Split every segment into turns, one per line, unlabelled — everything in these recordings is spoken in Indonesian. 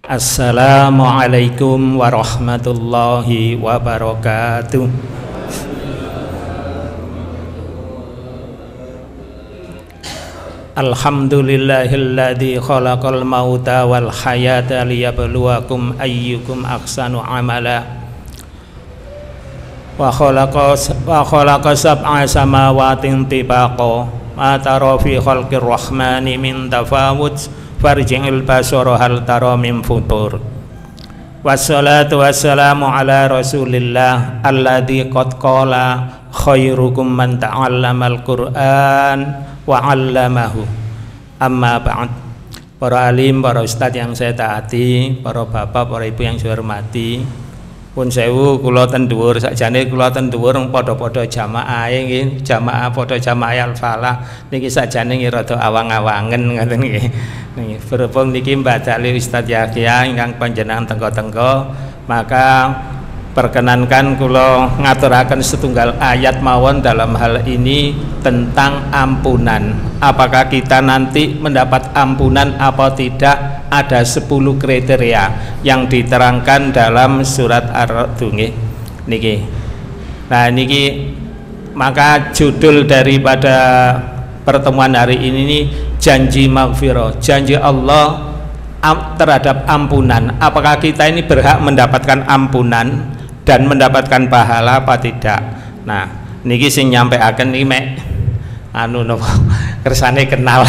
Assalamualaikum warahmatullahi wabarakatuh. Alhamdulillahilladzi khalaqal mauta wal hayata liyabluwakum ayyukum ahsanu amala wa khalaqa sab'a samawatin tibaqa ma tara fi khalqir rahmani min tafawut farji'il basara hal tara min futur. Wassalatu wassalamu ala rasulillah alladzi qad qala khairukum man ta'allamal qur'an wa 'allamahu. Amma ba'd. Para alim, para ustadz yang saya taati, para bapak, para ibu yang saya hormati, pun sewu kula ten dhuwur sakjane kula ten dhuwur padha-padha jamaah nggih, jamaah padha jamaah al-falah niki sakjane nggih rada awang-awangen ngoten nggih. Nggih, berhubung niki mbadali Ustaz Yahya ingkang panjenengan tenggo-tenggo, maka perkenankan kula ngaturaken setunggal ayat mawon dalam hal ini tentang ampunan. Apakah kita nanti mendapat ampunan apa tidak? Ada 10 kriteria yang diterangkan dalam surat Ar-Ra'd niki. Nah niki maka judul daripada pertemuan hari ini nih, janji maghfirah, janji Allah terhadap ampunan. Apakah kita ini berhak mendapatkan ampunan dan mendapatkan pahala apa tidak? Nah niki sing nyampeaken iki mek anu napa kersane kenal.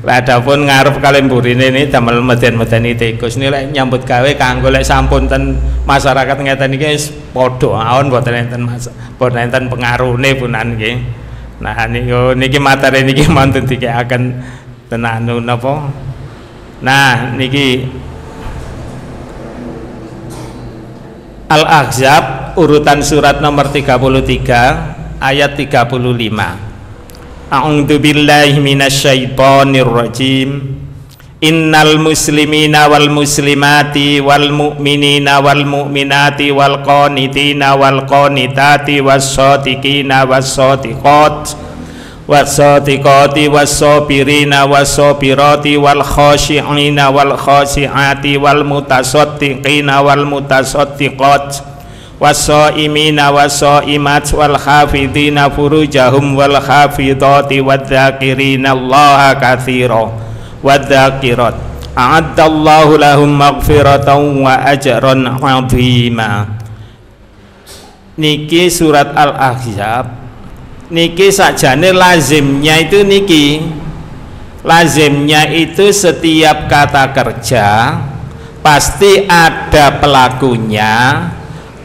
Lah adapun ngarep kalian burine ini damel meden-medeni tikus ini lek nyambut gawe kanggo lek sampun ten masyarakat ngeten iki wis padha awon mboten enten pengarune punan nggih. Nah niki materi niki mantun dikekaken ten anu napa. Nah niki Al-Ahzab urutan surat nomor 33 ayat 35. A'udzu billahi minasyaitonir rajim. Innal muslimina wal muslimati wal mu'minina wal mu'minati wal qanitina wal qanitati was-shadiqina was-shadiqat was-shadiqati was-sabirina was-sabirati wal khashi'ina wal khashi'ati wal mutasaddiqina wal mutasaddiqat was-shaimina was-shaimat wal hafidhina furujahum wal hafidhati wadz-dzakirina Allaha katsiran wadz-dzakirat a'addallahu lahum maghfiratan wa ajran 'azima. Niki surat Al-Ahzab niki sakjane lazimnya itu niki, lazimnya itu setiap kata kerja pasti ada pelakunya,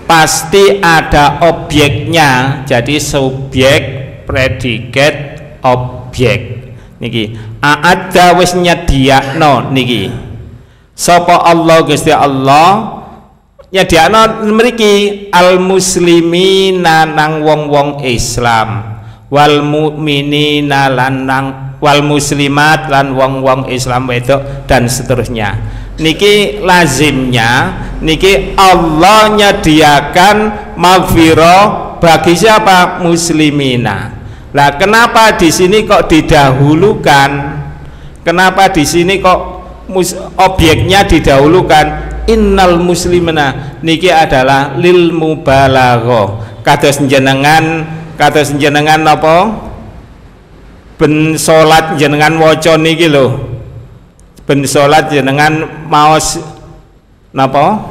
pasti ada objeknya. Jadi subjek, predikat, objek. Niki a'adda wis nyediakno niki. Sapa Allah Gusti Allah nyediakno mriki al muslimina nang wong-wong Islam, wal mukminina lan nang wal muslimat lan wong-wong Islam wedok dan seterusnya. Niki lazimnya niki Allah nyediakan maghfirah bagi siapa? Muslimina. Lah kenapa di sini kok didahulukan? Kenapa di sini kok objeknya didahulukan? Innal muslimina niki adalah lil mubalaghah. Kados jenengan napa? Ben salat jenengan waca niki lho. Ben salat jenengan maos napa?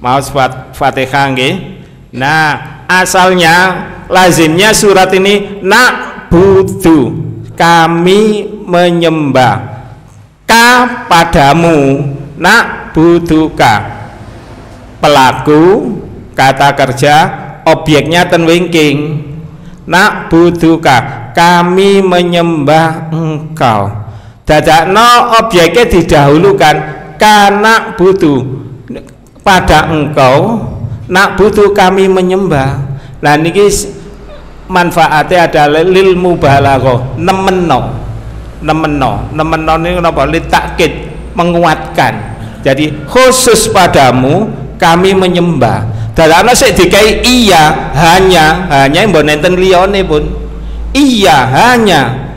Maos Fatihah nggih. Nah, asalnya lazimnya surat ini na'budu, kami menyembah, ka padamu, na'buduka pelaku kata kerja, objeknya ten wingking, na'buduka kami menyembah engkau. Dadakno objeknya didahulukan, kana butuh pada engkau, nak butuh kami menyembah. Nah niki manfaatnya adalah lil mubalaghah, nemeno ini napa? Litakkid, menguatkan. Jadi khusus padamu kami menyembah. Dadakno sik dikai iya hanya mbok nenten liyane pun. Iya hanya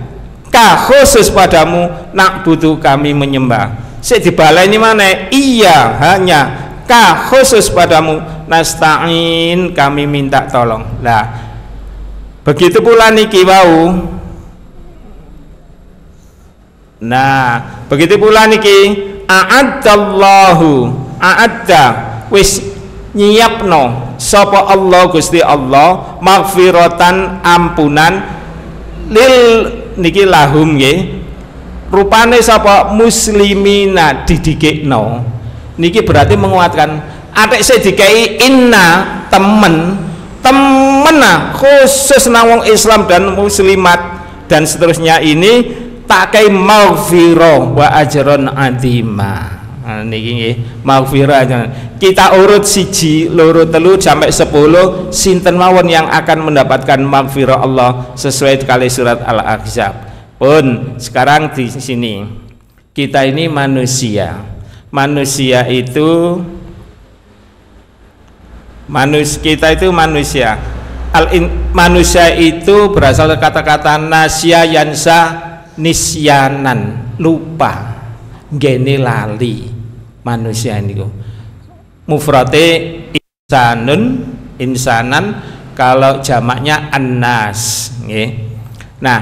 ka khusus padamu na'budu kami menyembah. Sik dibaleni mana? Iya hanya ka khusus padamu nasta'in kami minta tolong. Lah begitu pula niki wau. Nah begitu pula niki a'adda wis nyiapno sapa Allah Gusti Allah maghfiratan ampunan lil niki lahum nggih rupane sapa muslimina didikekno niki berarti menguatkan atik sing dikai inna temen khusus nang wong Islam dan muslimat dan seterusnya ini tak kai maghfirah wa ajron azima. Nah, niki nggih maghfirah kita urut 1, 2, 3 sampai 10 sinten mawon yang akan mendapatkan maghfirah Allah sesuai kali surat Al-Ahzab. Pun sekarang di sini kita ini manusia itu kita itu manusia. Manusia itu berasal dari kata-kata nasya yansa nisyanan lupa gene lali manusia niku mufrate insanan kalau jamaknya annas nggih. Nah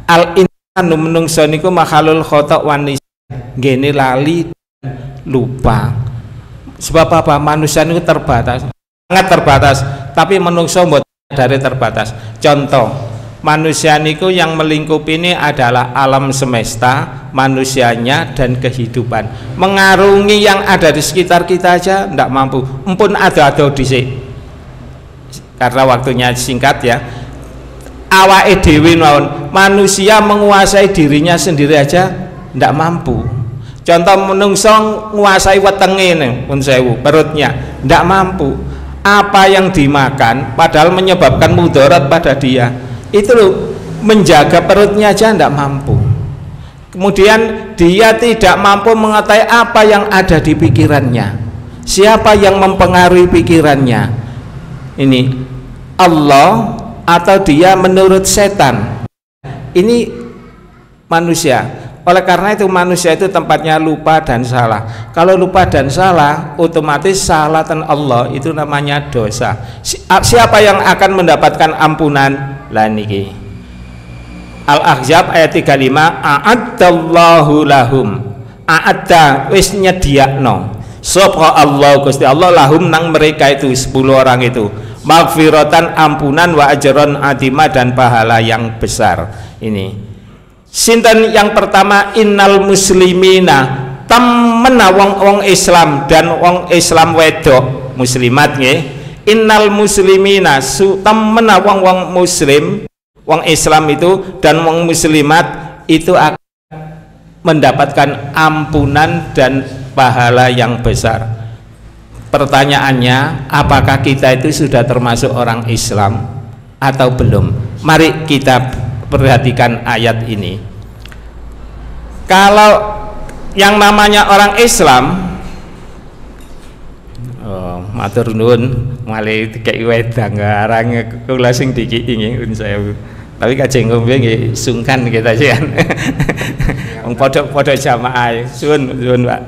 al insanu menungso niku makhlul khata' wan nisyan gene lali lupa. Sebab apa? Manusia niku terbatas, sangat terbatas, tapi menungso mboten dari terbatas. Contoh manusia niku yang melingkupi ini adalah alam semesta, manusianya dan kehidupan. Mengarungi yang ada di sekitar kita aja tidak mampu. Empun ada dhisik. Karena waktunya singkat ya. Awake dhewe mawon, manusia menguasai dirinya sendiri aja tidak mampu. Contoh menungso menguasai wetenge pun sewu, perutnya tidak mampu. Apa yang dimakan padahal menyebabkan mudarat pada dia itu loh, menjaga perutnya aja tidak mampu. Kemudian dia tidak mampu mengetahui apa yang ada di pikirannya, siapa yang mempengaruhi pikirannya, ini Allah atau dia menurut setan. Ini manusia. Oleh karena itu manusia itu tempatnya lupa dan salah. Kalau lupa dan salah otomatis salatan Allah itu namanya dosa. Siapa yang akan mendapatkan ampunan? Lah niki Al-Ahzab ayat 35 a'addallahu lahum a'adda wis nyediakno sapa Allah Gusti Allah lahum nang mereka itu 10 orang itu maghfiratan ampunan wa ajron adima dan pahala yang besar. Ini sinten yang pertama innal muslimina temena wong Islam dan wong Islam wedok muslimat nggih. Innal muslimina temena wong muslim wong Islam itu dan wong muslimat itu akan mendapatkan ampunan dan pahala yang besar. Pertanyaannya, apakah kita itu sudah termasuk orang Islam atau belum? Mari kita perhatikan ayat ini. Kalau yang namanya orang Islam, matur nuwun malih dikeki wedang garang kula sing dikiki nggih saya. Tapi kajeng ngombe nggih sungkan kita sih kan. Wong padha jamaah. Suwun Pak.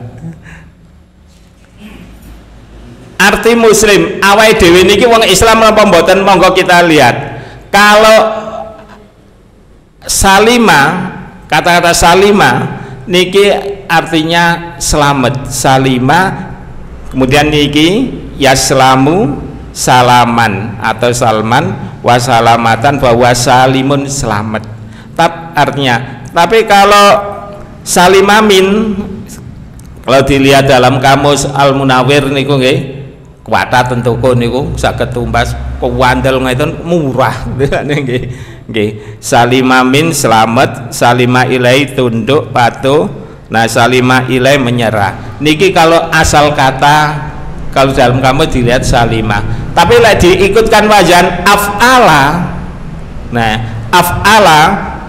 Arti muslim awake dhewe niki wong Islam napa mboten monggo kita lihat. Kalau salima, kata-kata salima niki artinya selamat. Salima kemudian niki yaslamu salaman atau salman wasalamatan bahwa salimun selamat. Artinya tapi kalau salimamin kalau dilihat dalam kamus Al-Munawwir niku nggih kuwata tentuku niku saged tumbas kuwandel ngeten murah nggih nggih. Salimamin selamat, salima ilai tunduk patuh, nah salima ilai menyerah. Niki kalau asal kata kalau dalam kamu dilihat salima, tapi lagi diikutkan wajan af'ala. Nah af'ala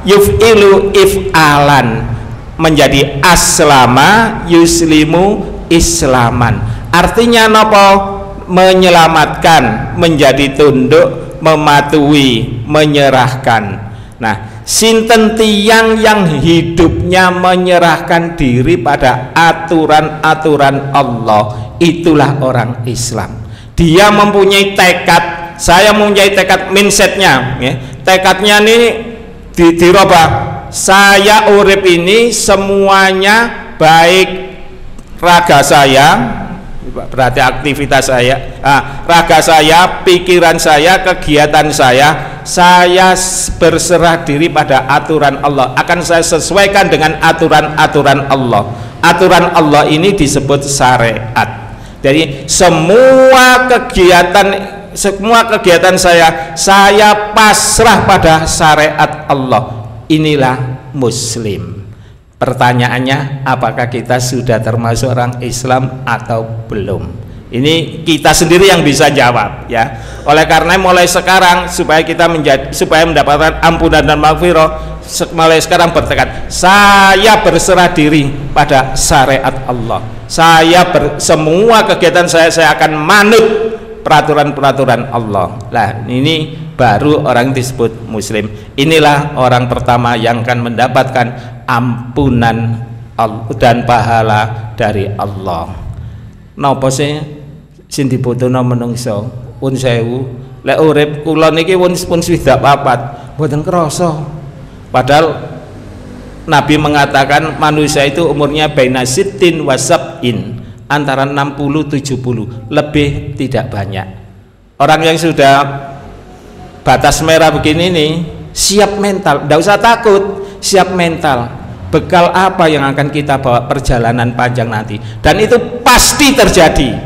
yuf'ilu if'alan menjadi aslama yuslimu islaman. Artinya nopo? Menyelamatkan, menjadi tunduk, mematuhi, menyerahkan. Nah sinten tiyang yang hidupnya menyerahkan diri pada aturan-aturan Allah, itulah orang Islam. Dia mempunyai tekad, saya mempunyai tekad, mindsetnya ya. Tekadnya ini dirubah. Saya urip ini semuanya, baik raga saya, berarti aktivitas saya, raga saya, pikiran saya, kegiatan saya berserah diri pada aturan Allah. Akan saya sesuaikan dengan aturan-aturan Allah. Aturan Allah ini disebut syariat. Jadi semua kegiatan saya pasrah pada syariat Allah. Inilah Muslim. Pertanyaannya, apakah kita sudah termasuk orang Islam atau belum? Ini kita sendiri yang bisa jawab ya. Oleh karena mulai sekarang supaya mendapatkan ampunan dan maghfirah, mulai sekarang bertekad, saya berserah diri pada syariat Allah. Semua kegiatan saya akan manut peraturan-peraturan Allah. Nah, ini baru orang disebut Muslim. Inilah orang pertama yang akan mendapatkan ampunan dan pahala dari Allah. Napa sih sing dibutuhno menungso? Pun sewu, lek urip kula niki pun swidak papat, mboten krasa. Padahal Nabi mengatakan manusia itu umurnya baina sittin wa sab'in, antara 60-70, lebih tidak banyak. Orang yang sudah batas merah begini nih siap mental, tidak usah takut, siap mental. Bekal apa yang akan kita bawa perjalanan panjang nanti, dan itu pasti terjadi.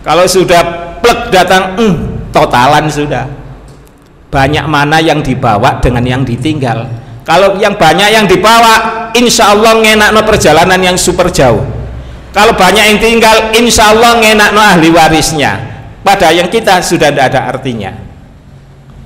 Kalau sudah plek datang, totalan sudah. Banyak mana yang dibawa dengan yang ditinggal. Kalau yang banyak yang dibawa, insya Allah ngenakno perjalanan yang super jauh. Kalau banyak yang tinggal, insya Allah ngenakno ahli warisnya. Pada yang kita sudah tidak ada artinya.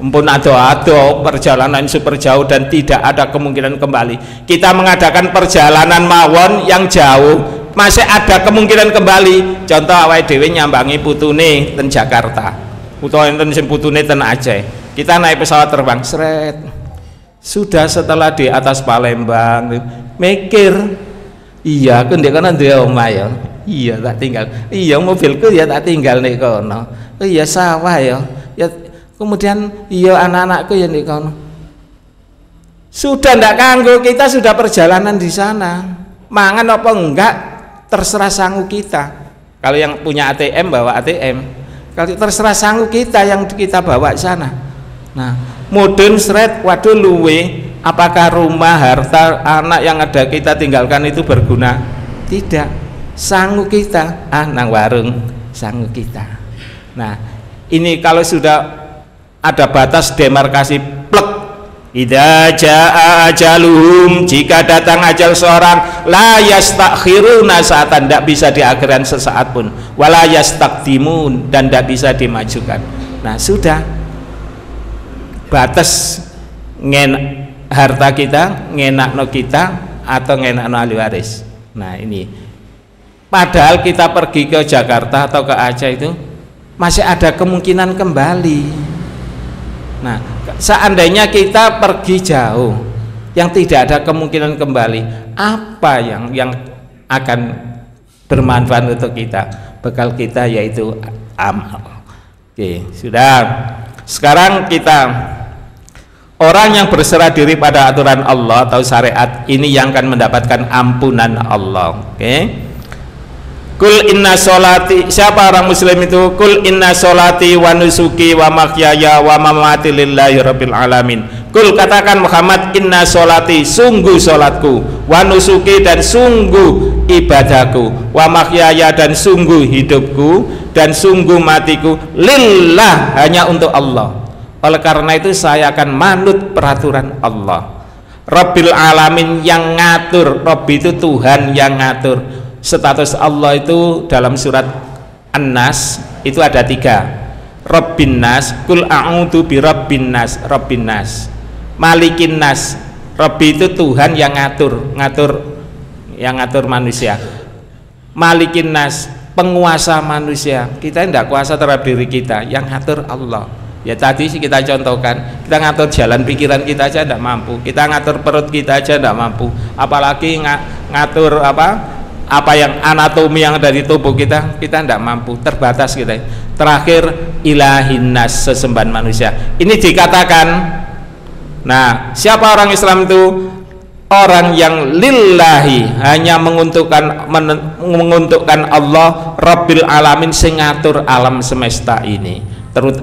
Ampun ado-ado perjalanan super jauh dan tidak ada kemungkinan kembali. Kita mengadakan perjalanan mawon yang jauh, masih ada kemungkinan kembali. Contoh awake dhewe nyambangi putune ten Jakarta, utawa enten sing putune ten Aceh. Kita naik pesawat terbang, seret. Sudah setelah di atas Palembang, mikir, iya aku ndek kono duwe omah ya. Iya tak tinggal. Iya mobilku ya tak tinggal nek kono. Iya sawah ya. Ya kemudian iya anak-anakku ya nek kono. Sudah ndak kanggo, kita sudah perjalanan di sana. Mangan apa enggak terserah sangu kita. Kalau yang punya ATM bawa ATM. Kalau terserah sangu kita yang kita bawa ke sana. Nah, mudun seret, waduh luwe, apakah rumah, harta, anak yang ada kita tinggalkan itu berguna? Tidak. Sangu kita, nang warung sangu kita. Nah, ini kalau sudah ada batas demarkasi plek, idza jaa ajaluhum, jika datang ajal seorang, la yastakhiruna saatan, tidak bisa diakhirkan sesaat pun, wala yastaqdimun, dan tidak bisa dimajukan. Nah, sudah batas harta kita, ngenakno kita atau ngenakno ahli waris. Nah, ini padahal kita pergi ke Jakarta atau ke Aceh itu masih ada kemungkinan kembali. Nah, seandainya kita pergi jauh yang tidak ada kemungkinan kembali, apa yang akan bermanfaat untuk kita? Bekal kita yaitu amal. Oke, sudah. Sekarang kita, orang yang berserah diri pada aturan Allah atau syariat ini yang akan mendapatkan ampunan Allah. Oke. Kul inna sholati, siapa orang muslim itu? Kul inna sholati wa nusuki wa mahyaya wa mamati lillahi rabbil alamin. Kul, katakan Muhammad, inna sholati, sungguh sholatku, wa nusuki, dan sungguh ibadahku, wa mahyaya, dan sungguh hidupku, dan sungguh matiku, lillah, hanya untuk Allah. Oleh karena itu saya akan manut peraturan Allah. Rabbil alamin, yang ngatur. Rabbi itu Tuhan yang ngatur. Status Allah itu dalam surat An-Nas itu ada 3. Rabbin nas, kul a'udzu bi rabbin nas, rabbin nas. Malikin nas, Rabbi itu Tuhan yang ngatur manusia. Malikin nas, penguasa manusia. Kita tidak kuasa terhadap diri kita, yang ngatur Allah. Ya tadi sih kita contohkan, kita ngatur jalan pikiran kita aja tidak mampu, kita ngatur perut kita aja tidak mampu, apalagi ngatur apa yang anatomi yang dari tubuh kita tidak mampu, terbatas kita. Terakhir ilahin nas, sesembahan manusia. Ini dikatakan, nah siapa orang Islam itu? Orang yang lillahi, hanya menguntukkan Allah Rabbil Alamin, sing ngatur alam semesta ini. Terus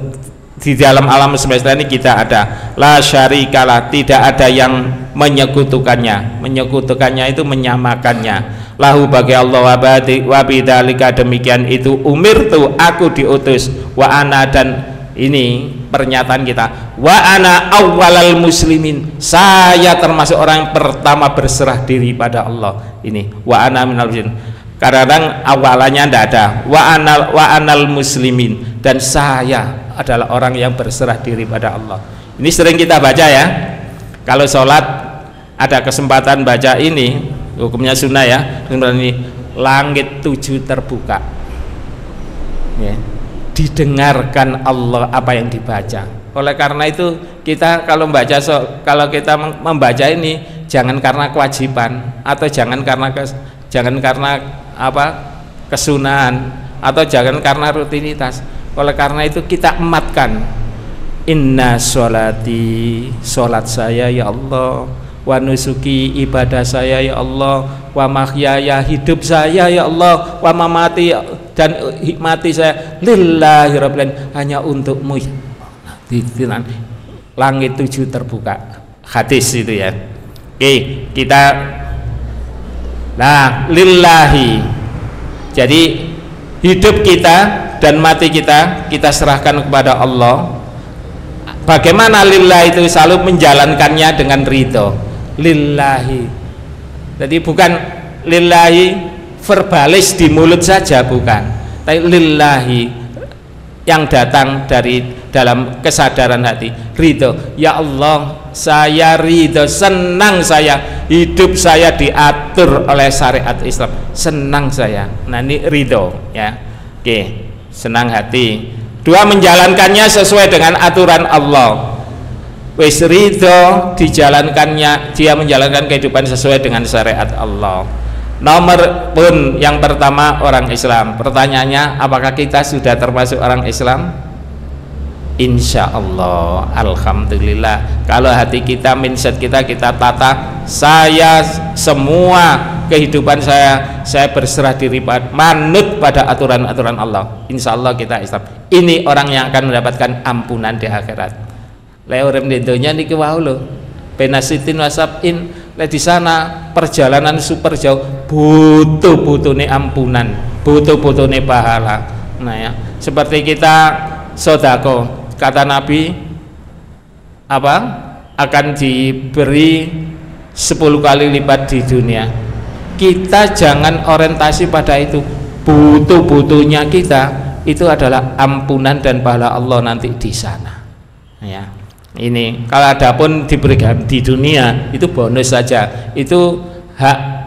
di dalam alam semesta ini kita ada la syarikalah, tidak ada yang menyekutukannya. Menyekutukannya itu menyamakannya. Lahu bagi Allah wa bidzalika, demikian itu umirtu, aku diutus, wa ana, dan ini pernyataan kita, wa ana awwalal muslimin, saya termasuk orang yang pertama berserah diri pada Allah. Ini wa ana minal muslimin, kadang awalannya tidak ada, wa anal muslimin, dan saya adalah orang yang berserah diri pada Allah. Ini sering kita baca ya, kalau sholat ada kesempatan baca ini, hukumnya sunnah ya, ini langit 7 terbuka ya, didengarkan Allah apa yang dibaca. Oleh karena itu kita kalau kita membaca ini jangan karena kewajiban, atau jangan karena kesunahan, atau jangan karena rutinitas. Oleh karena itu kita ematkan, inna sholati, sholat saya ya Allah, wa nusuki, ibadah saya ya Allah, wa mahyaya, hidup saya ya Allah, wa mamati, dan hikmati saya lillahi rabbil alamin, hanya untukmu. Langit 7 terbuka, hadis itu ya. Oke, kita lillahi, jadi hidup kita dan mati kita serahkan kepada Allah. Bagaimana lillahi itu? Selalu menjalankannya dengan ridho lillahi. Jadi bukan lillahi verbalis di mulut saja, bukan, tapi lillahi yang datang dari dalam kesadaran hati, ridho. Ya Allah, saya ridho, senang saya, hidup saya diatur oleh syariat Islam, senang saya. Nah ini ridho ya. Oke, senang hati. 2, menjalankannya sesuai dengan aturan Allah. Wis ridho, dijalankannya, dia menjalankan kehidupan sesuai dengan syariat Allah. Nomor pun yang pertama orang Islam. Pertanyaannya, apakah kita sudah termasuk orang Islam? Insya Allah, alhamdulillah. Kalau hati kita, mindset kita tata, saya semua kehidupan saya berserah diri, manut pada aturan-aturan Allah. Insya Allah kita Islam. Ini orang yang akan mendapatkan ampunan di akhirat. Urip di dunia niki wau lho, benasitin wasabin, di sana perjalanan super jauh, butuh-butuhne ampunan, butuh-butuhne pahala. Nah ya, seperti kita sodako, kata Nabi apa? Akan diberi 10 kali lipat di dunia. Kita jangan orientasi pada itu. Butuh-butuhnya kita itu adalah ampunan dan pahala Allah nanti di sana. Ya. Ini kalau ada pun diberikan di dunia itu bonus saja. Itu hak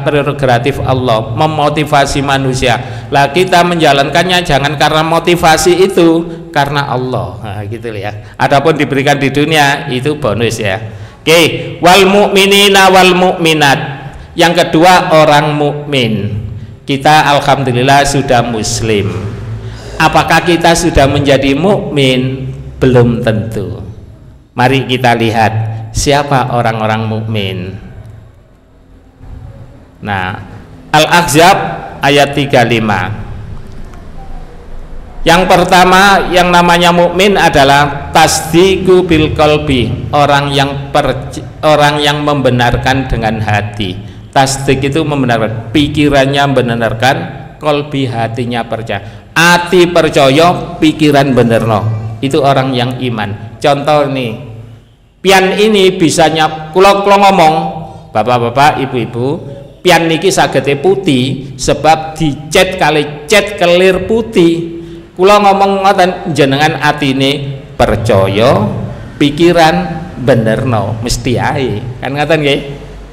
prerogatif Allah, memotivasi manusia. Lah kita menjalankannya jangan karena motivasi itu, karena Allah. Nah, gitu ya. Adapun diberikan di dunia itu bonus ya. Oke, wal mu'minina wal mu'minat. Yang kedua orang mukmin. Kita alhamdulillah sudah muslim. Apakah kita sudah menjadi mukmin? Belum tentu. Mari kita lihat siapa orang-orang mukmin. Nah, Al-Ahzab ayat 35. Yang pertama yang namanya mukmin adalah tasdiqu bil qalbi, orang yang membenarkan dengan hati. Tasdik itu membenarkan, pikirannya membenarkan, qalbi hatinya percaya. Hati percaya, pikiran benerno. Itu orang yang iman. Contoh nih, pian ini bisanya kula ngomong, bapak-bapak, ibu-ibu, pian niki sagete putih sebab dicet kali cet kelir putih. Kula ngomong ngoten, jenengan atine percaya, pikiran benerno, mesti ae. Kan ngoten nggih?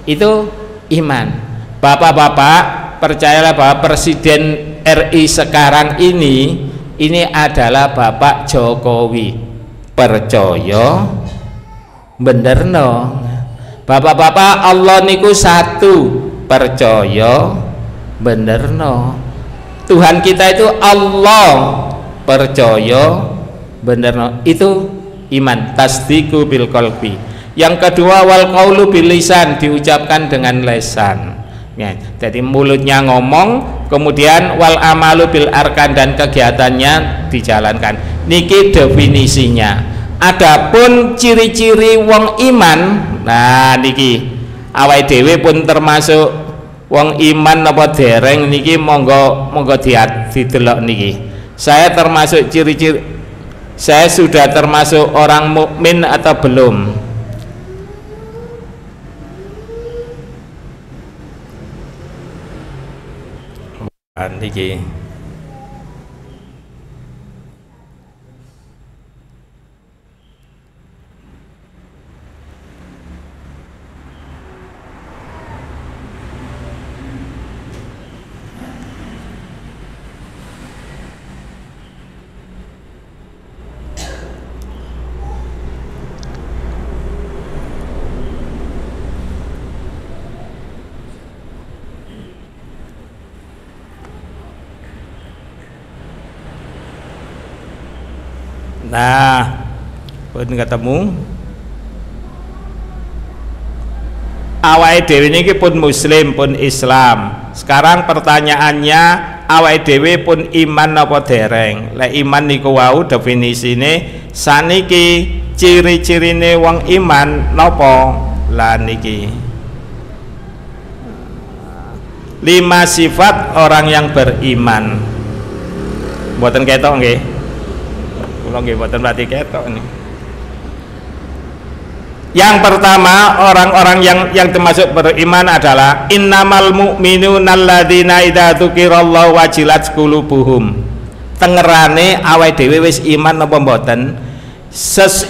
Itu iman. Bapak-bapak, percayalah bahwa Presiden RI sekarang ini ini adalah Bapak Jokowi. Percaya benerno. Bapak-bapak, Allah niku satu. Percaya benerno. Tuhan kita itu Allah. Percaya benerno. Itu iman, tasdiqu bil qalbi. Yang kedua, wal qaulu bil lisan, diucapkan dengan lisan. Ya, jadi mulutnya ngomong, kemudian wal amalu bil arkan, dan kegiatannya dijalankan. Niki definisinya. Adapun ciri-ciri wong iman, nah niki awake dhewe pun termasuk wong iman napa dereng niki, monggo didelok niki. Saya termasuk ciri-ciri, saya sudah termasuk orang mukmin atau belum? Niki nah, pun ketemu awake dhewe niki pun muslim pun Islam. Sekarang pertanyaannya, awake dhewe pun iman apa dereng? Lek iman niku wau definisine saniki, ciri-cirine wong iman napa? Lah niki 5 sifat orang yang beriman. Mboten ketok nggih? Nggih boten berarti ketok nih. Yang pertama, orang-orang yang termasuk beriman adalah innamal mu'minuna alladzina idza dzukirallahu wajilat qulubuhum. Tengerane awake dhewe wis iman napa mboten?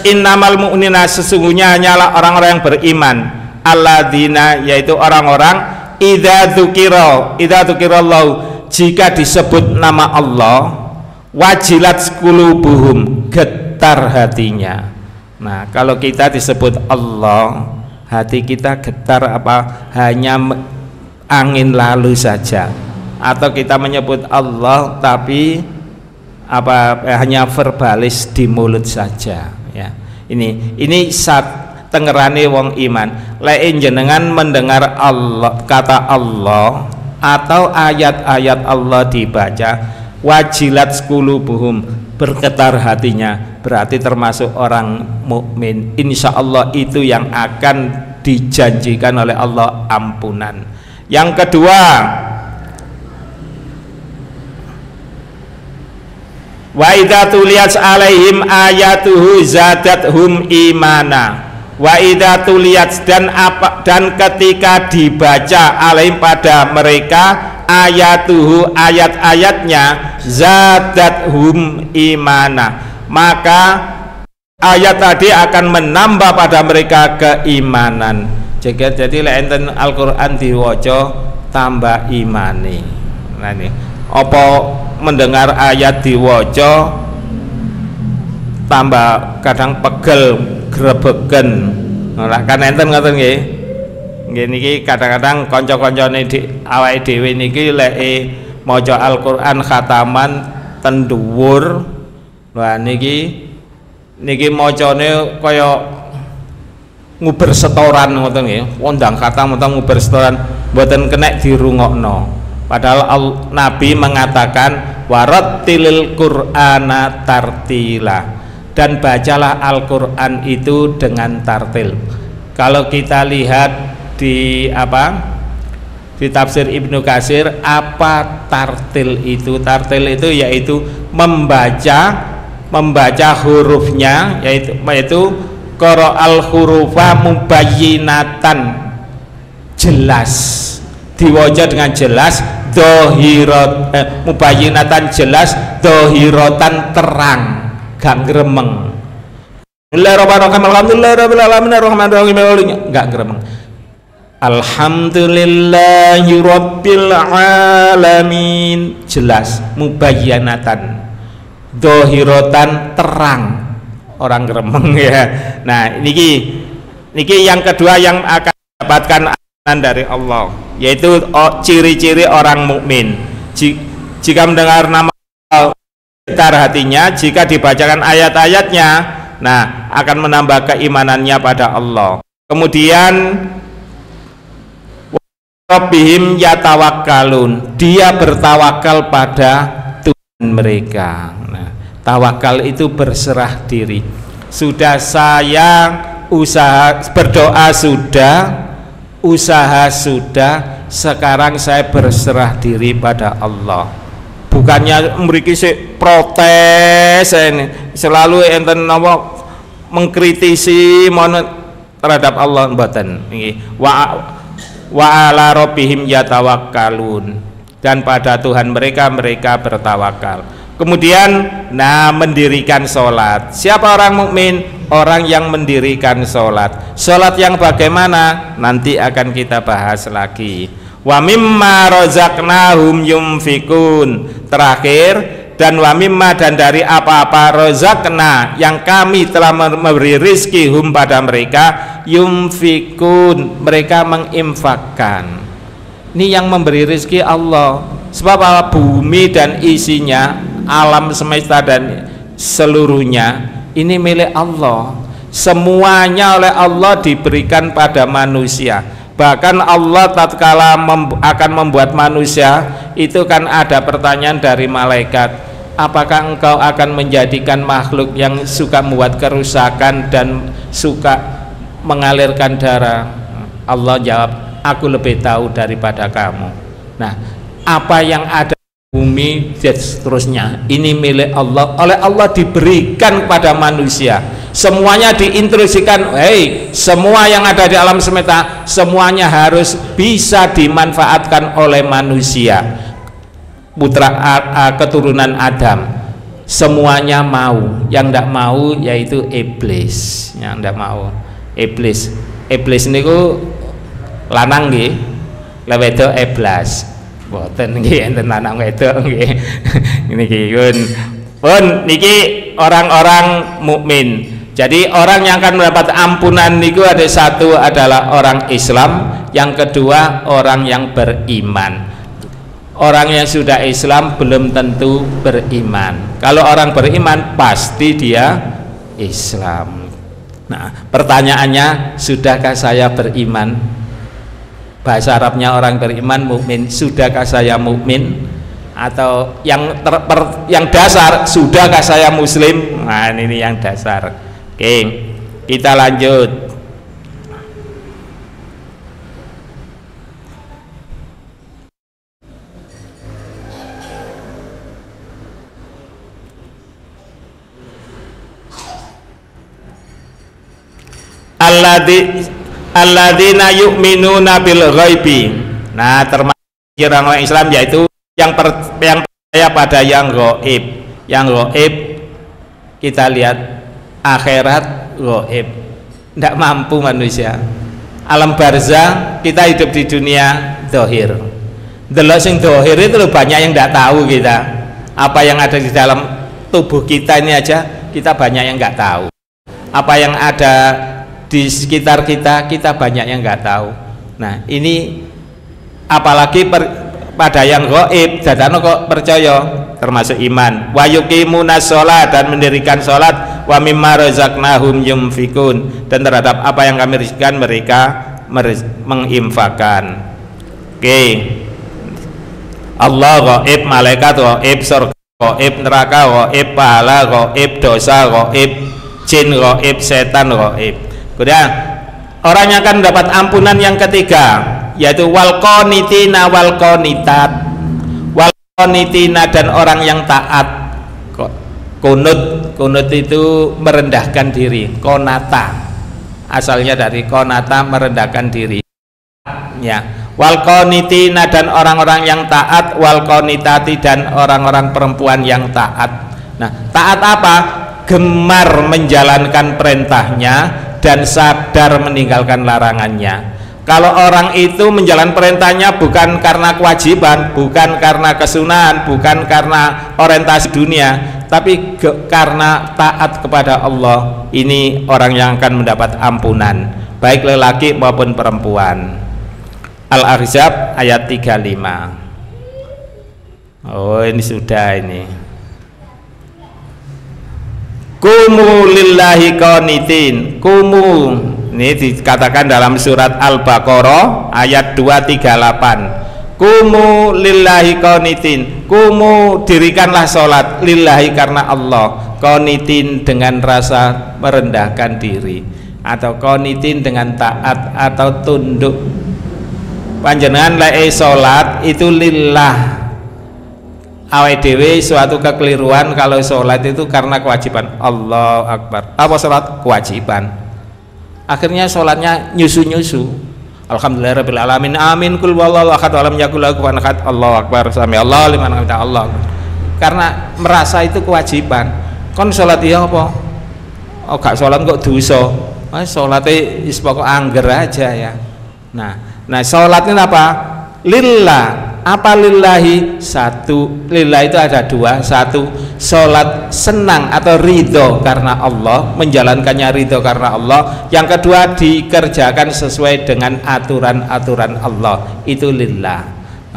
Innamal mu'minuna, sesungguhnya hanyalah orang-orang yang beriman, alladzina, yaitu orang-orang idza dzukirallahu, jika disebut nama Allah, wajilat qulubuhum, getar hatinya. Nah, kalau kita disebut Allah, hati kita getar apa? Hanya angin lalu saja. Atau kita menyebut Allah tapi apa, hanya verbalis di mulut saja, ya. Ini tengerane wong iman. Lek jenengan mendengar Allah, kata Allah atau ayat-ayat Allah dibaca, wajilat qulubuhum, bergetar hatinya, berarti termasuk orang mukmin. Insya Allah itu yang akan dijanjikan oleh Allah ampunan. Yang kedua, wa idza tuliyat alaihim ayatuhu zadathum imana. Wa idza tuliyat, dan ketika dibaca alaihim pada mereka ayatuhu, ayat-ayatnya, zadathum imana, maka ayat tadi akan menambah pada mereka keimanan. Jadi enten Al-Qur'an diwaca tambah imani. Nah ini apa mendengar ayat diwaca tambah kadang pegel grebegen. Nah kan enten ngoten nggih. Nggih niki kadang-kadang kanca-kancane awake dhewe niki lek maca Al-Qur'an khataman ten dhuwur. Lah niki macane kaya nguber setoran ngoten nggih. Wondang khatam utawa nguber setoran mboten kenek dirungokno. Padahal Nabi mengatakan warattilil Qur'ana tartila, dan bacalah Al-Qur'an itu dengan tartil. Kalau kita lihat di di tafsir Ibnu Katsir, apa tartil itu? Tartil itu yaitu membaca hurufnya, yaitu qara'al hurufa mubayyinatan, jelas, diwaca dengan jelas, mubayyinatan jelas, dhahiratan terang, gak gremeng. Alhamdulillahirrahmanirrahim, gak gremeng. Alhamdulillahi rabbil alamin, jelas, mubayyinatan. dohirotan terang, orang gremeng ya. Nah niki yang kedua yang akan mendapatkan amanan dari Allah, yaitu ciri-ciri orang mukmin. Jika mendengar nama Allah getar hatinya, jika dibacakan ayat-ayatnya, nah akan menambah keimanannya pada Allah. Kemudian Rabbihim yatawakkalun, dia bertawakal pada Tuhan mereka. Nah, tawakal itu berserah diri. Sudah saya usaha berdoa sudah, usaha sudah, sekarang saya berserah diri pada Allah. Bukannya memiliki protes ini, selalu enten apa mengkritisi terhadap Allah mboten. Wa ala rabbihim yatawakkalun, dan pada Tuhan mereka bertawakal. Kemudian mendirikan sholat. Siapa orang mukmin? Orang yang mendirikan sholat. Sholat yang bagaimana? Nanti akan kita bahas lagi. Wa mimma razaqnahum yunfikun. Terakhir, dan wa mimma, dan dari apa-apa razaqna yang kami telah memberi rizki hum pada mereka, yunfikun, mereka menginfakkan. Ini yang memberi rizki Allah. Sebab bumi dan isinya, alam semesta dan seluruhnya ini milik Allah. Semuanya oleh Allah diberikan pada manusia. Bahkan Allah tatkala akan membuat manusia itu kan ada pertanyaan dari malaikat, apakah engkau akan menjadikan makhluk yang suka membuat kerusakan dan suka mengalirkan darah? Allah jawab, aku lebih tahu daripada kamu. Nah, apa yang ada di bumi dan seterusnya ini milik Allah, oleh Allah diberikan kepada manusia. Semuanya diinstruksikan, semua yang ada di alam semesta semuanya harus bisa dimanfaatkan oleh manusia, putra keturunan Adam. Semuanya mau, yang tidak mau yaitu iblis, yang tidak mau. Iblis niku lanang nggih, lha wedok iblis. Boten nggih enten lanang wedok nggih. Niki pun niki orang-orang mukmin. Jadi orang yang akan mendapat ampunan niku ada satu adalah orang Islam, yang kedua orang yang beriman. Orang yang sudah Islam belum tentu beriman. Kalau orang beriman pasti dia Islam. Nah, pertanyaannya, sudahkah saya beriman? Bahasa Arabnya orang beriman mukmin. Sudahkah saya mukmin? Atau yang dasar, sudahkah saya muslim? Nah, ini yang dasar. Oke, kita lanjut. Alladzina yu'minuna bil ghaibi. Nah, termasuk orang Islam yaitu yang percaya pada yang gaib. Yang gaib kita lihat, akhirat gaib, tidak mampu manusia. Alam barzah, kita hidup di dunia dohir. Delok sing dohir itu loh, banyak yang tidak tahu kita. Apa yang ada di dalam tubuh kita ini aja kita banyak yang nggak tahu. Apa yang ada di sekitar kita banyak yang nggak tahu. Nah, ini apalagi pada yang gaib, dadano kok percaya, termasuk iman. Wa yuqimuna sholat, dan mendirikan sholat. Wa mimma razaqnahum yunfikun, dan terhadap apa yang kami rizkikan mereka menginfakkan. Oke. Allah gaib, malaikat gaib, surga gaib, neraka gaib, pahala gaib, dosa gaib, jin gaib, setan gaib. Kemudian orang yang akan mendapat ampunan yang ketiga yaitu wal qanitina wal qanitat. Wal qanitina, dan orang yang taat. Kunut itu merendahkan diri. Konata asalnya dari konata, merendahkan diri ya. Wal qanitina, dan orang-orang yang taat. Wal qanitati, dan orang-orang perempuan yang taat. Nah, taat apa? Gemar menjalankan perintahnya dan sadar meninggalkan larangannya. Kalau orang itu menjalankan perintahnya bukan karena kewajiban, bukan karena kesunahan, bukan karena orientasi dunia, tapi karena taat kepada Allah, ini orang yang akan mendapat ampunan, baik lelaki maupun perempuan. Al-Ahzab ayat 35. Oh, ini sudah ini. Kumu lillahi qanitin. Kumu ini dikatakan dalam surat Al-Baqarah ayat 238. Kumu lillahi qanitin. Kumu, dirikanlah salat lillahi karena Allah, qanitin dengan rasa merendahkan diri, atau qanitin dengan taat atau tunduk. Panjenengan lek salat itu lillah. Awake dhewe suatu kekeliruan kalau sholat itu karena kewajiban. Allahu Akbar. Apa sholat? Kewajiban. Akhirnya sholatnya nyusu-nyusu. Alhamdulillahirabbil alamin. Amin. Qul huwallahu ahad wa lam yakul lahu kufuwan ahad. Allahu Akbar. Sami Allahu liman hamidah. Allah. Karena merasa itu kewajiban. Kon sholat iya apa? Oh gak sholat kok dosa. Sholatnya wis pokok angger aja ya. Nah sholatnya apa? Lillah. Apa lillahi? Satu, lillah itu ada dua. Satu, sholat senang atau ridho karena Allah, menjalankannya ridho karena Allah. Yang kedua, dikerjakan sesuai dengan aturan-aturan Allah, itu lillah.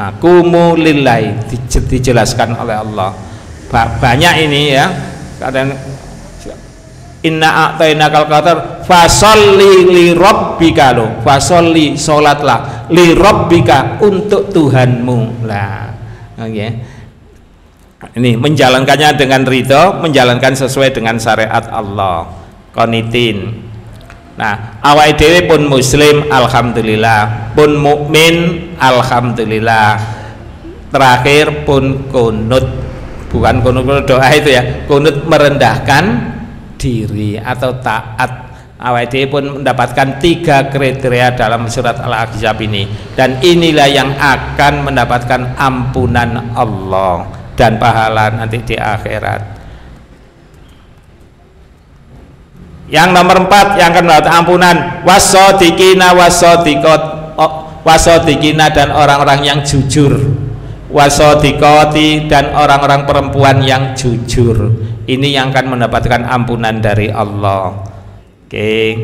Nah, kumu lillahi dijelaskan oleh Allah. Banyak ini ya. Kadang inna a'tainakal kautsar fasolli li rabbika, lo fasolli, sholatlah li rabbika, untuk Tuhanmu lah. Okay. Ini menjalankannya dengan ridho, menjalankan sesuai dengan syariat Allah, qanitin. Nah, awake dhewe pun muslim alhamdulillah, pun mukmin alhamdulillah, terakhir pun kunut, bukan kunut doa itu ya, kunut merendahkan diri atau taat. Awake dhewe pun mendapatkan 3 kriteria dalam surat Al-Ahzab ini, dan inilah yang akan mendapatkan ampunan Allah dan pahala nanti di akhirat. Yang nomor 4 yang akan mendapat ampunan, wasodiqina wasodiqina, dan orang-orang yang jujur, wasodiqati, dan orang-orang perempuan yang jujur. Ini yang akan mendapatkan ampunan dari Allah. Oke.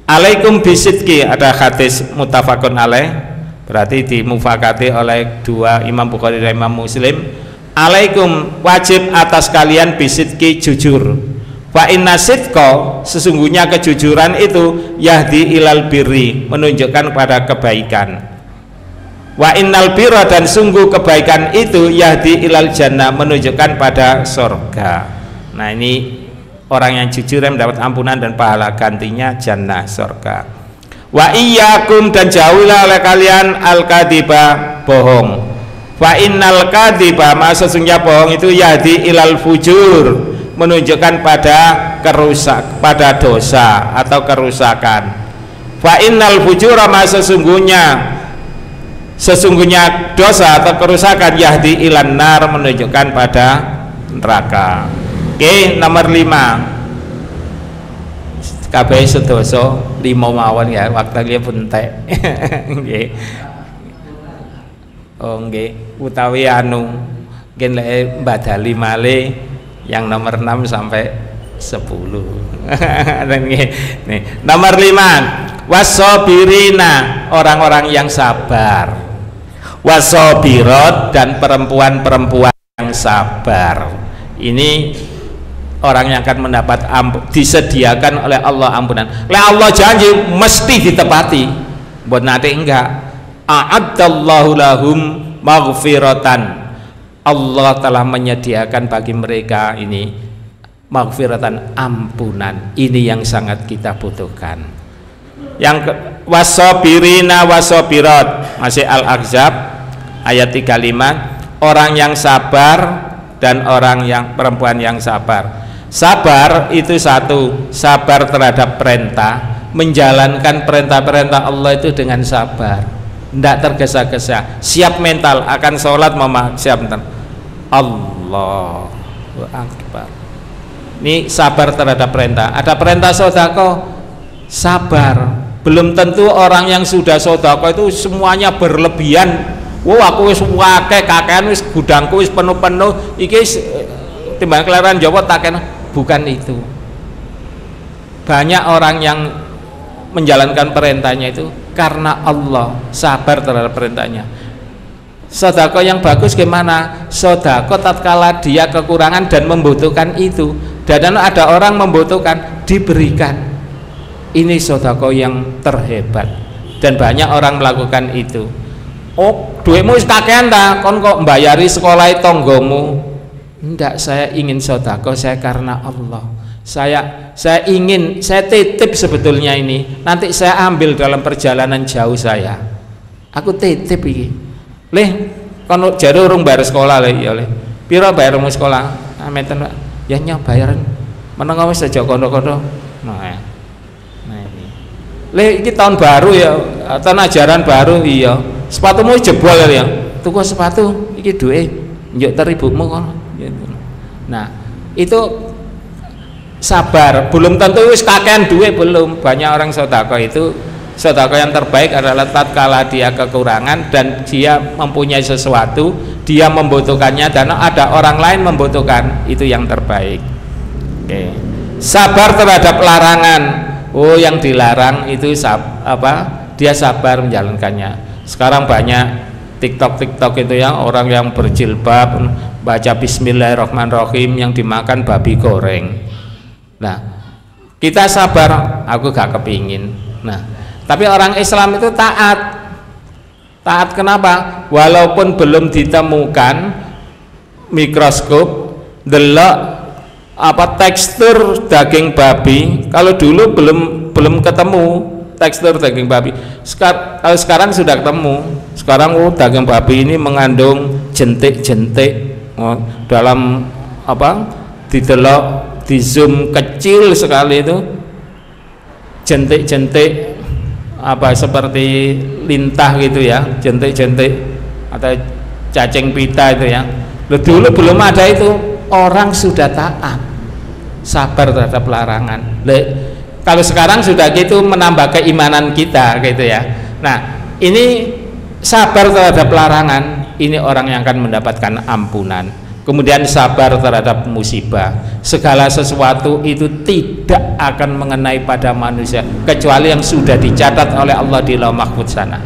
Alaikum bisidqi, ada hadis muttafaqun alaih, berarti dimufakati oleh dua Imam Bukhari dan Imam Muslim. Alaikum, wajib atas kalian bisidqi, jujur. Fa inna sidqa, sesungguhnya kejujuran itu yahdi ilal birri, menunjukkan pada kebaikan. Wa innal birra, dan sungguh kebaikan itu yahdi ilal jannah, menunjukkan pada surga. Nah, ini orang yang jujur yang mendapat ampunan dan pahala gantinya jannah, surga. Wa iyyakum, dan jauhilah oleh kalian al-kadhiba, bohong. Fa innal kadhiba, sesungguhnya bohong itu yahdi ilal fujur, menunjukkan pada pada dosa atau kerusakan. Fa innal fujura, sesungguhnya dosa atau kerusakan yahdi ilan nar, menunjukkan pada neraka. Oke, nomor 5. Kabeh sedoso 5 mawon ya, waktunya entek. Nggih. Oh nggih, utawi anu nggih lek mbadali malih yang nomor 6 sampai 10. Nih, nomor 5, wasobirina, orang-orang yang sabar, wasobirat, dan perempuan-perempuan yang sabar. Ini orang yang akan mendapat disediakan oleh Allah ampunan. Allah janji mesti ditepati, buat nanti enggak. A'addallahu lahum maghfiratan, Allah telah menyediakan bagi mereka ini maghfiratan, ampunan. Ini yang sangat kita butuhkan. Yang wasobirina wasobirat, masih Al-Ahzab ayat 35, orang yang sabar dan orang yang perempuan yang sabar. Sabar itu satu, sabar terhadap perintah, menjalankan perintah-perintah Allah itu dengan sabar, tidak tergesa-gesa, siap mental akan sholat, siap mental. Allahu Akbar. Ini sabar terhadap perintah. Ada perintah sedekah, sabar. Belum tentu orang yang sudah sedekah itu semuanya berlebihan. Wow, aku wis akeh kakean, wis gudangku wis penuh-penuh, iki timbang kelairan Jawa tak kena. Bukan itu. Banyak orang yang menjalankan perintahnya itu karena Allah, sabar terhadap perintahnya. Sedekah yang bagus gimana? Sedekah tatkala dia kekurangan dan membutuhkan itu, dan ada orang membutuhkan, diberikan. Ini sedekah yang terhebat, dan banyak orang melakukan itu. Oh, duitmu wis kakean ta, kon kok mbayari sekolah tonggomu? Enggak, saya ingin sedekah saya karena Allah. Saya titip sebetulnya ini. Nanti saya ambil dalam perjalanan jauh saya. Aku titip iki. Leh, kon jare urung bayar sekolah le ya le. Piro bayarmu sekolah? Ameten, Pak. Ya nyo bayaran. Menengo wis aja kono-kono. Nah, ya. Nah ini. Le iki tahun baru ya, tahun ajaran baru iya. Sepatumu jebol ya. Tuku sepatu iki duwe njuk teribumu kono. Nah, itu sabar. Belum tentu wis kakean duwe, belum. Banyak orang sedekah itu, sedekah yang terbaik adalah tatkala dia kekurangan dan dia mempunyai sesuatu, dia membutuhkannya dan ada orang lain membutuhkan, itu yang terbaik. Oke. Sabar terhadap larangan. Oh, yang dilarang itu dia sabar menjalankannya. Sekarang banyak TikTok itu ya, orang yang berjilbab baca bismillahirrahmanirrahim yang dimakan babi goreng. Nah, kita sabar, aku gak kepingin. Nah, tapi orang Islam itu taat. Taat kenapa? Walaupun belum ditemukan mikroskop delok tekstur daging babi. Kalau dulu belum ketemu tekstur daging babi. Kalau sekarang sudah ketemu. Sekarang daging babi ini mengandung jentik-jentik dalam didelok, di zoom kecil sekali itu jentik-jentik seperti lintah gitu ya, jentik-jentik atau cacing pita itu ya. Dulu belum ada itu, orang sudah taat, sabar terhadap larangan. Kalau sekarang sudah gitu menambah keimanan kita gitu ya. Nah, ini sabar terhadap larangan, ini orang yang akan mendapatkan ampunan. Kemudian sabar terhadap musibah. Segala sesuatu itu tidak akan mengenai pada manusia kecuali yang sudah dicatat oleh Allah di Lauh Mahfuz sana.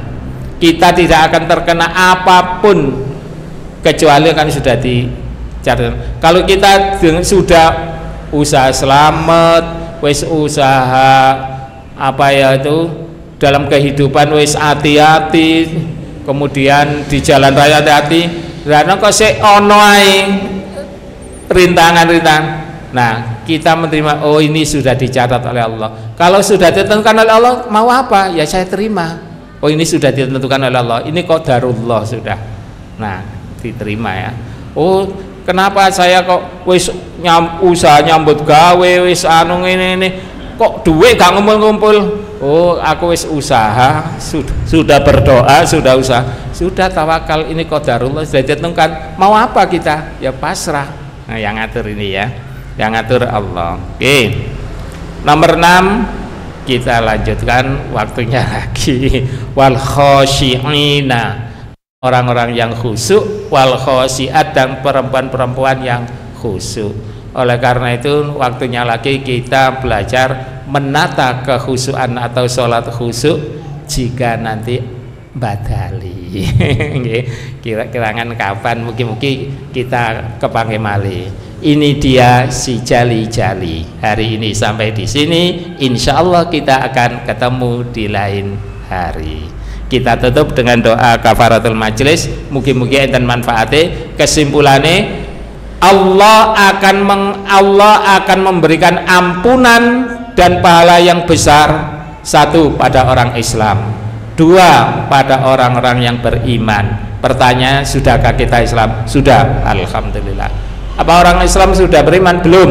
Kita tidak akan terkena apapun kecuali kan sudah dicatat. Kalau kita sudah usaha selamat, wis usaha dalam kehidupan wis hati-hati, kemudian di jalan raya hati-hati. Karena kok sik ono ae rintangan-rintangan. Nah, kita menerima, oh ini sudah dicatat oleh Allah. Kalau sudah ditentukan oleh Allah, mau apa? Ya saya terima. Oh ini sudah ditentukan oleh Allah. Ini qadarullah sudah. Nah, diterima ya. Oh, kenapa saya kok wis usaha nyambut gawe wis ini kok duit gak ngumpul-ngumpul? Oh, aku wis usaha, sudah berdoa, sudah usaha, sudah tawakal, ini qadarullah sudah ditentukan. Mau apa kita? Ya pasrah. Nah, yang ngatur ini ya, yang ngatur Allah. Oke. Nomor 6 kita lanjutkan, waktunya lagi. Wal khosyi'ina, orang-orang yang khusyuk, wal khosyi'at, dan perempuan-perempuan yang khusyuk. Oleh karena itu waktunya lagi kita belajar menata kekhusyuan atau sholat khusyuk jika nanti badali. Kira-kirangan kapan mungkin kita kepanggil malih. Ini dia si jali-jali. Hari ini sampai di sini. Insya Allah kita akan ketemu di lain hari. Kita tutup dengan doa kafaratul majlis. Mugi-mugi enten manfaate. Kesimpulannya, Allah akan memberikan ampunan dan pahala yang besar, satu pada orang Islam, dua pada orang-orang yang beriman. Pertanyaan, sudahkah kita Islam? Sudah, alhamdulillah. Apa orang Islam sudah beriman? Belum.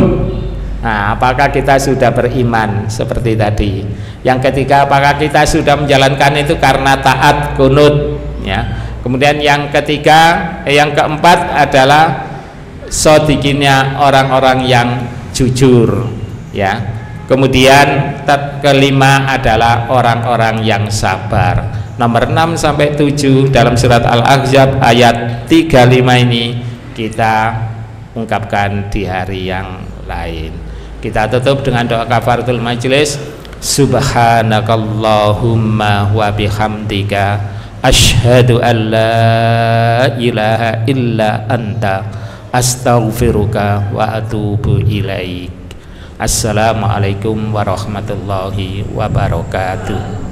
Nah, apakah kita sudah beriman seperti tadi? Yang ketiga, apakah kita sudah menjalankan itu karena taat kunut ya. Kemudian yang keempat adalah shodikinnya orang-orang yang jujur ya. Kemudian kelima adalah orang-orang yang sabar. Nomor 6 sampai 7 dalam surat Al-Ahzab ayat 35 ini kita ungkapkan di hari yang lain. Kita tutup dengan doa kafaratul majelis. Subhanakallahumma wa bihamdika asyhadu an la ilaha illa anta astaghfiruka wa atubu ilaik. Assalamualaikum warahmatullahi wabarakatuh.